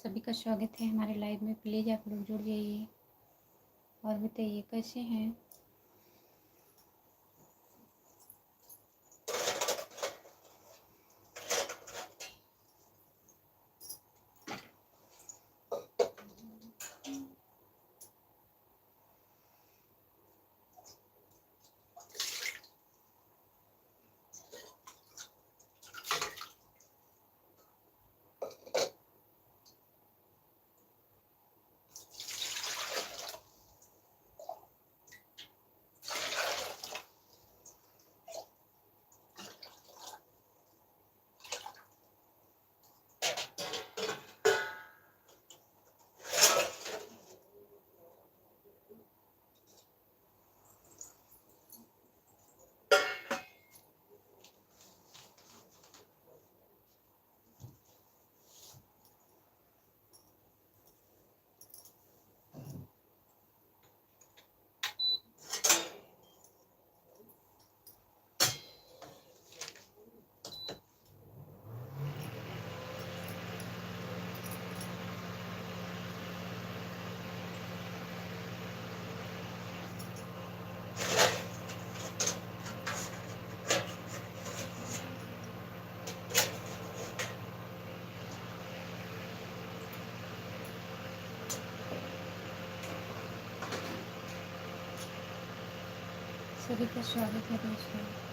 सभी का स्वागत है हमारे लाइव में। प्लीज़ आप लोग जुड़ जाइए और बताइए कैसे हैं। सभी का स्वागत है दोस्तों।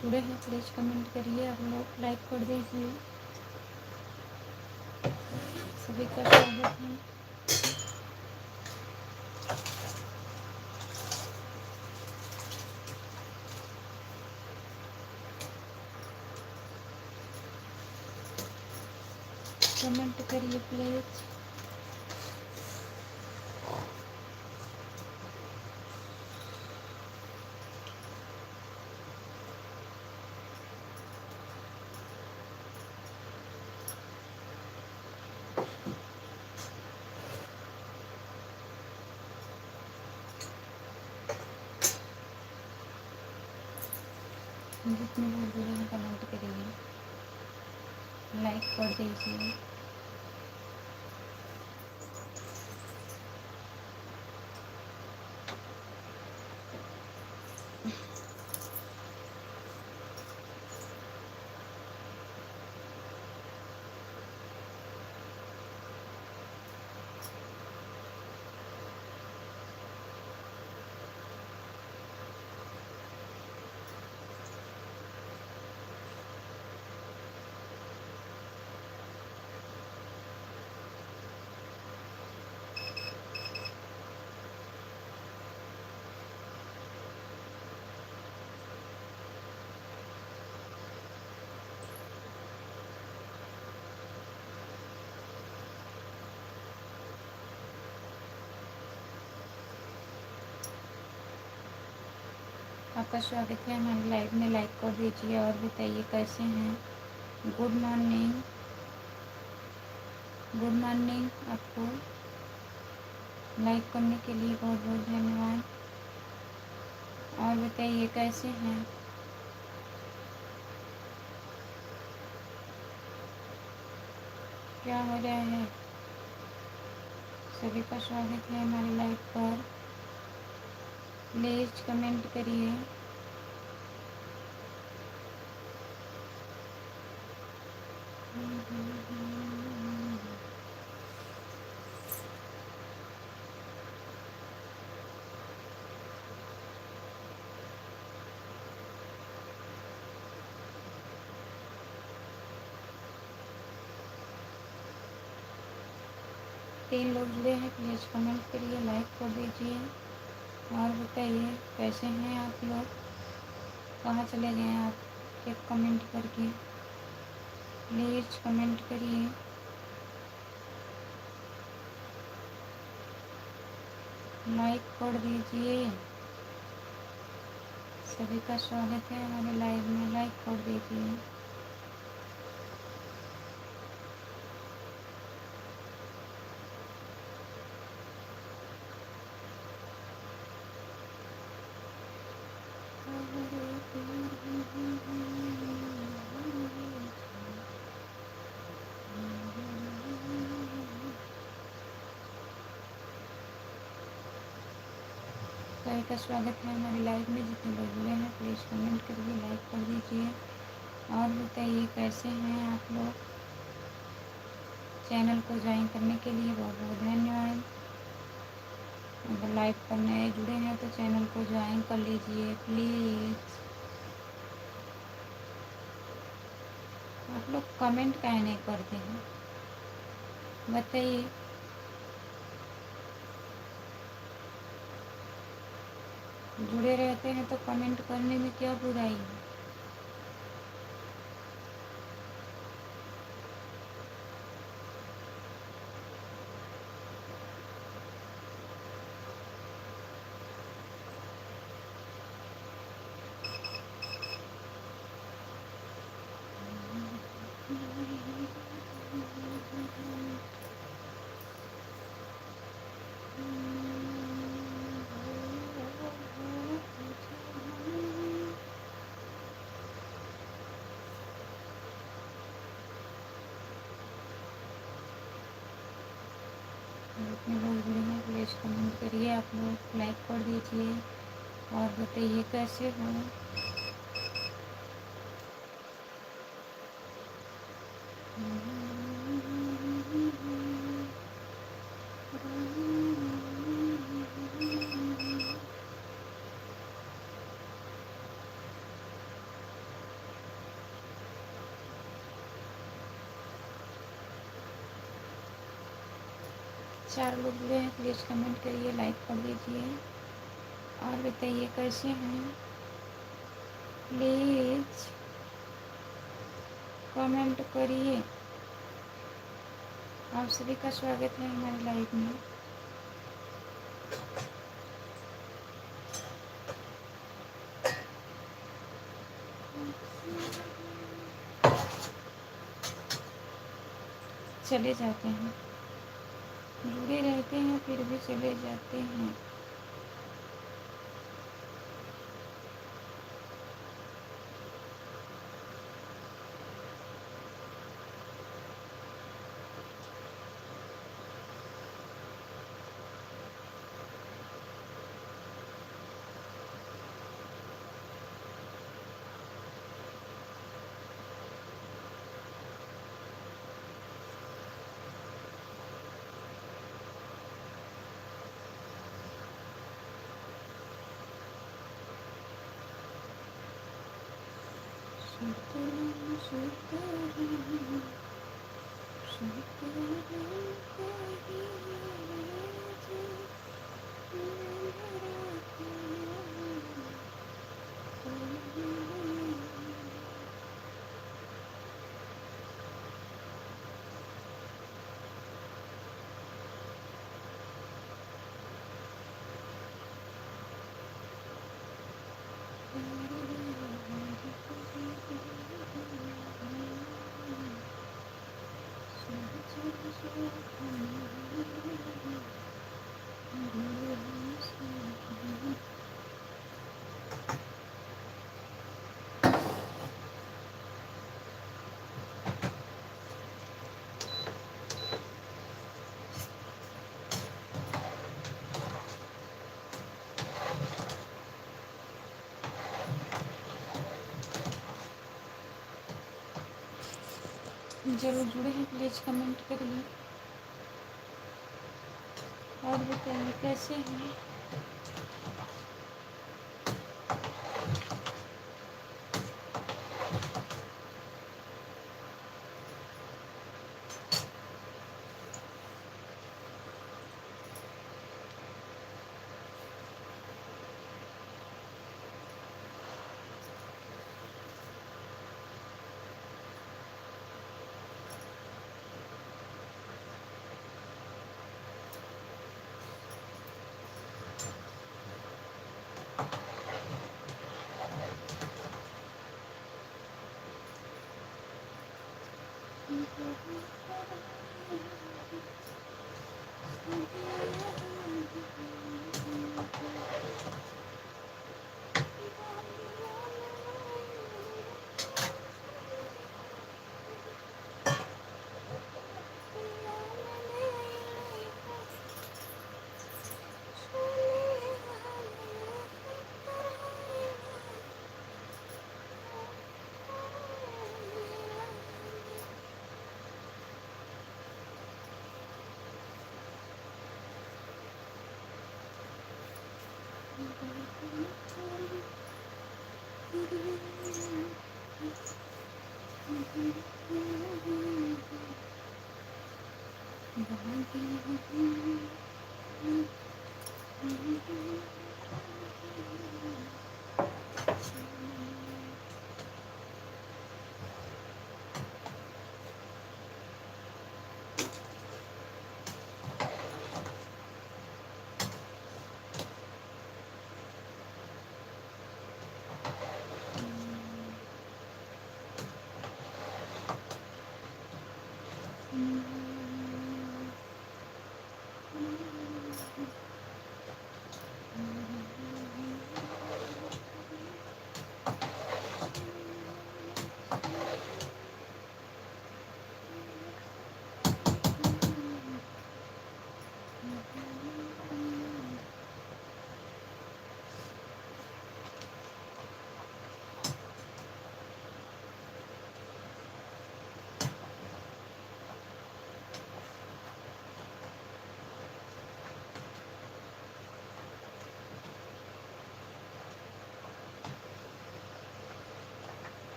जुड़े हैं प्लीज़ कमेंट करिए, आप लोग लाइक कर दीजिए। सभी का स्वागत है। कमेंट करिए प्लीज़। जितने लोग जुड़े हैं कमेंट करिए, लाइक कर दीजिए। आपका स्वागत है हमारे लाइव में, लाइक कर दीजिए और बताइए कैसे हैं। Good morning, good morning. आपको लाइक करने के लिए बहुत बहुत धन्यवाद। और बताइए कैसे हैं। क्या हो रहा है। सभी का स्वागत है हमारे लाइव पर, प्लीज़ कमेंट करिए। तीन लोग जुड़े हैं, प्लीज़ कमेंट करिए, लाइक कर दीजिए और बताइए कैसे हैं आप लोग। कहाँ चले गए आप एक कमेंट करके, प्लीज़ कमेंट करिए। लाइक कर दीजिए। सभी का स्वागत है हमारे लाइव में, लाइक कर दीजिए। सभी का स्वागत है हमारे लाइव में, जितने लोग जुड़े हैं प्लीज़ कमेंट करिए, लाइक कर दीजिए और बताइए कैसे हैं आप लोग। चैनल को ज्वाइन करने के लिए बहुत बहुत धन्यवाद। अगर लाइव पर नए जुड़े हैं तो चैनल को ज्वाइन कर लीजिए प्लीज़। आप लोग कमेंट काहे नहीं करते हैं बताइए। जुड़े रहते हैं तो कमेंट करने में क्या बुराई है। जितने लोग जुड़े हैं प्लीज़ कमेंट करिए, आप लोग लाइक कर दीजिए और बताइए कैसे हो। 4 लोग जुड़े हैं, प्लीज़ कमेंट करिए, लाइक कर दीजिए और बताइए कैसे हैं। प्लीज़ कमेंट करिए। आप सभी का स्वागत है हमारे लाइव में। चले जाते हैं, जुड़े रहते हैं फिर भी चले जाते हैं। जरूर जुड़े हैं, प्लीज़ कमेंट करिए और बताइए कैसे हैं।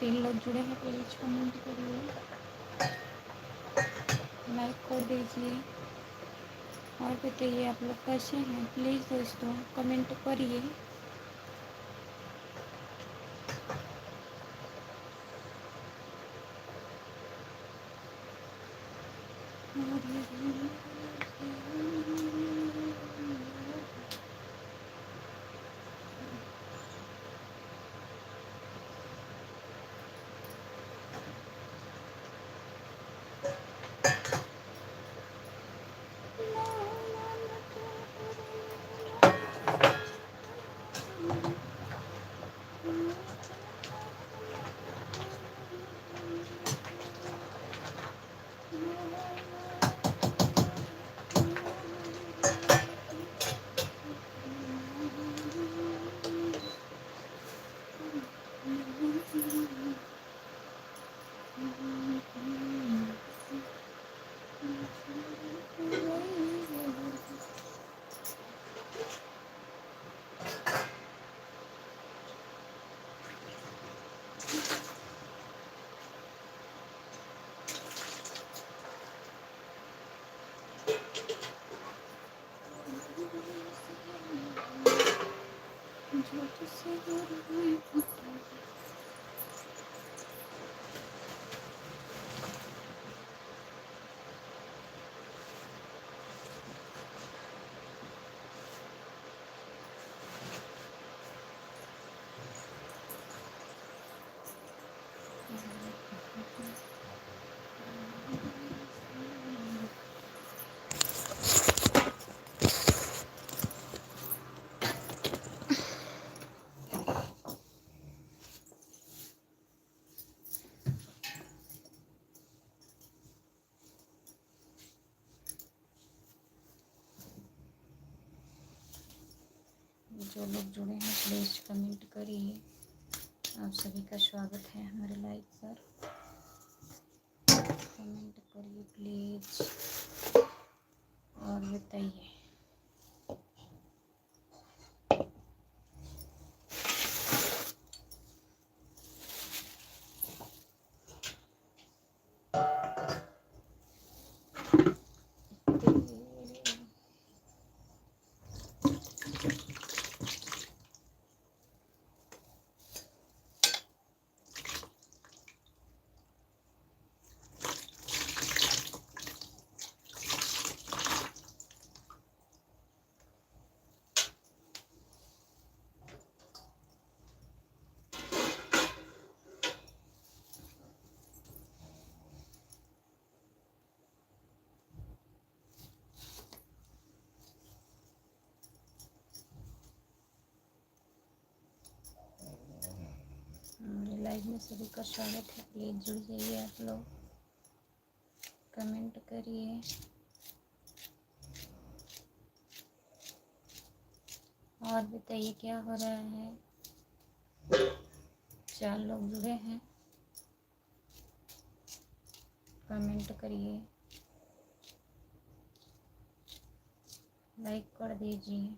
3 लोग जुड़े हैं प्लीज़ कमेंट करिए, लाइक कर दीजिए और बताइए आप लोग कैसे हैं। प्लीज़ दोस्तों कमेंट करिए। जो लोग जुड़े हैं प्लीज़ कमेंट करिए। आप सभी का स्वागत है हमारे लाइव पर। कमेंट करिए प्लीज़ और बताइए। हमारे लाइव में सभी का स्वागत है। प्लीज़ जुड़ जाइए आप लोग, कमेंट करिए। और बताइए क्या हो रहा है। 4 लोग जुड़े हैं, कमेंट करिए, लाइक कर दीजिए।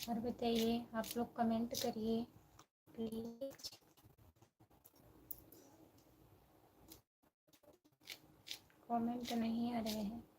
और बताइए, आप लोग कमेंट करिए प्लीज। कमेंट नहीं आ रहे हैं।